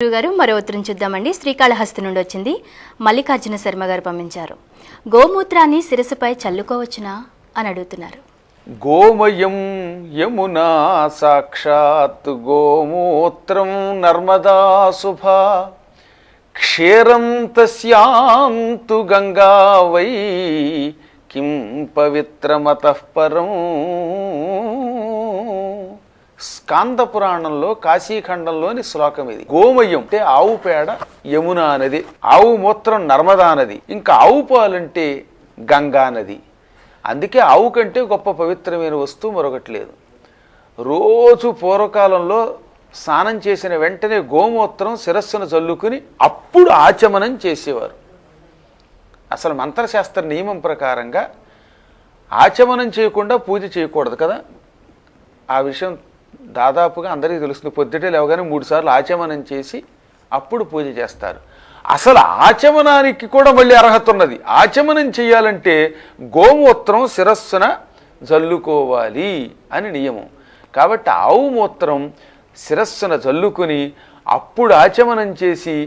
గారు మరో ఉత్తరం చూద్దామండి. శ్రీకాళహస్తి నుండి వచ్చింది. మల్లికార్జున శర్మ గారు పంపించారు. గోమూత్రాన్ని శిరస్సుపై చల్లుకోవచ్చునా అని అడుగుతున్నారు. గోమయం యమునా సాక్షాత్ గోమూత్రం నర్మదా శుభ క్షీరం తస్యాంతు గంగా వై కిం పవిత్రమతః పరం. స్కాంద పురాణంలో కాశీఖండంలోని శ్లోకం ఇది. గోమయం అంటే ఆవు పేడ యమునా నది, ఆవు మూత్రం నర్మదా నది, ఇంకా ఆవు పాలంటే గంగా నది. అందుకే ఆవు కంటే గొప్ప పవిత్రమైన వస్తువు మరొకటి లేదు. రోజు పూర్వకాలంలో స్నానం చేసిన వెంటనే గోమూత్రం శిరస్సును చల్లుకుని అప్పుడు ఆచమనం చేసేవారు. అసలు మంత్రశాస్త్ర నియమం ప్రకారంగా ఆచమనం చేయకుండా పూజ చేయకూడదు కదా. ఆ విషయం దాదాపుగా అందరికీ తెలుస్తుంది. పొద్దుటే లేవగానే 3 సార్లు ఆచమనం చేసి అప్పుడు పూజ చేస్తారు. అసలు ఆచమనానికి కూడా మళ్ళీ అర్హత ఉన్నది. ఆచమనం చేయాలంటే గోమూత్రం శిరస్సున జల్లుకోవాలి అని నియమం. కాబట్టి ఆవు మూత్రం శిరస్సున జల్లుకుని అప్పుడు ఆచమనం చేసి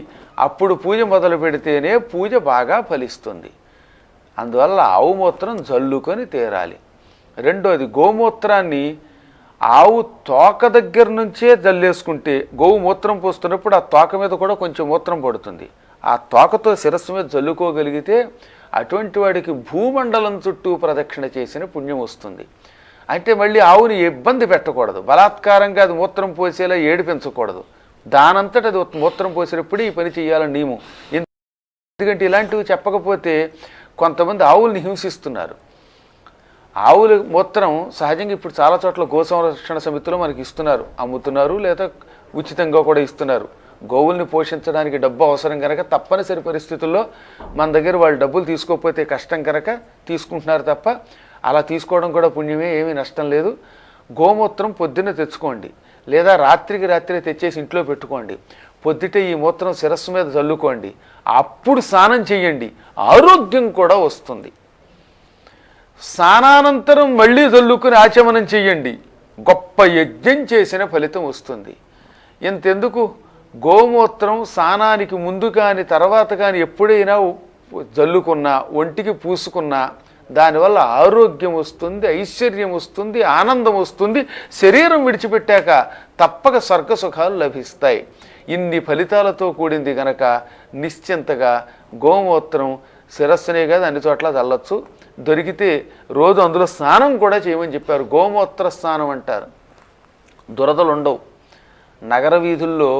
అప్పుడు పూజ మొదలు పెడితేనే పూజ బాగా ఫలిస్తుంది. అందువల్ల ఆవు మూత్రం జల్లుకొని తీరాలి. రెండోది, గోమూత్రాన్ని ఆవు తోక దగ్గర నుంచే జల్లేసుకుంటే గోవు మూత్రం పోస్తున్నప్పుడు ఆ తోక మీద కూడా కొంచెం మూత్రం పడుతుంది. ఆ తోకతో శిరస్సు మీద జల్లుకోగలిగితే అటువంటి వాడికి భూమండలం చుట్టూ ప్రదక్షిణ చేసిన పుణ్యం వస్తుంది. అంటే మళ్ళీ ఆవుని ఇబ్బంది పెట్టకూడదు, బలాత్కారంగా అది మూత్రం పోసేలా ఏడిపించకూడదు. దానంతట అది మూత్రం పోసేటప్పుడు ఈ పని చేయాలని నియమం. ఎందుకంటే ఇలాంటివి చెప్పకపోతే కొంతమంది ఆవుల్ని హింసిస్తున్నారు. ఆవుల మూత్రం సహజంగా ఇప్పుడు చాలా చోట్ల గో సంరక్షణ సమితిలో మనకి ఇస్తున్నారు, అమ్ముతున్నారు, లేదా ఉచితంగా కూడా ఇస్తున్నారు. గోవుల్ని పోషించడానికి డబ్బు అవసరం కనుక తప్పనిసరి పరిస్థితుల్లో మన దగ్గర వాళ్ళు డబ్బులు తీసుకోకపోతే కష్టం కనుక తీసుకుంటున్నారు తప్ప అలా తీసుకోవడం కూడా పుణ్యమే, ఏమీ నష్టం లేదు. గోమూత్రం పొద్దున్న తెచ్చుకోండి, లేదా రాత్రికి రాత్రి తెచ్చేసి ఇంట్లో పెట్టుకోండి. పొద్దుటే ఈ మూత్రం శిరస్సు మీద చల్లుకోండి, అప్పుడు స్నానం చేయండి, ఆరోగ్యం కూడా వస్తుంది. స్నానానంతరం మళ్ళీ చల్లుకుని ఆచమనం చెయ్యండి, గొప్ప యజ్ఞం చేసిన ఫలితం వస్తుంది. ఇంతెందుకు, గోమూత్రం స్నానానికి ముందు కానీ తర్వాత కానీ ఎప్పుడైనా జల్లుకున్నా, ఒంటికి పూసుకున్నా దానివల్ల ఆరోగ్యం వస్తుంది, ఐశ్వర్యం వస్తుంది, ఆనందం వస్తుంది. శరీరం విడిచిపెట్టాక తప్పక స్వర్గ సుఖాలు లభిస్తాయి. ఇన్ని ఫలితాలతో కూడింది గనక నిశ్చింతగా గోమూత్రం శిరస్సునే కాదు అన్ని చోట్ల చల్లొచ్చు. దొరికితే రోజు అందులో స్నానం కూడా చేయమని చెప్పారు. గోమూత్ర స్నానం అంటారు. దురదలు ఉండవు. నగర వీధుల్లో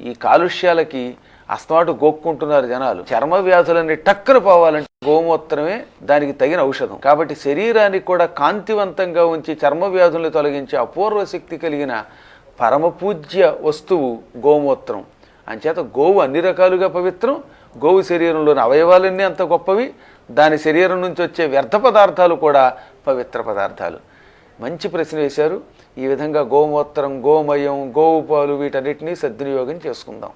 ఈ కాలుష్యాలకి అస్తమాటు గోక్కుంటున్నారు జనాలు. చర్మ వ్యాధులన్నీ టక్కున పోవాలంటే గోమూత్రమే దానికి తగిన ఔషధం. కాబట్టి శరీరానికి కూడా కాంతివంతంగా ఉంచి చర్మ వ్యాధుల్ని తొలగించే అపూర్వ శక్తి కలిగిన పరమపూజ్య వస్తువు గోమూత్రం. అంచేత గోవు అన్ని రకాలుగా పవిత్రం. గోవు శరీరంలోని అవయవాలన్నీ అంత గొప్పవి. దాని శరీరం నుంచి వచ్చే వ్యర్థ పదార్థాలు కూడా పవిత్ర పదార్థాలు. మంచి ప్రశ్న వేశారు. ఈ విధంగా గోమూత్రం, గోమయం, గోవు పాలు వీటన్నిటినీ సద్వినియోగం చేసుకుందాం.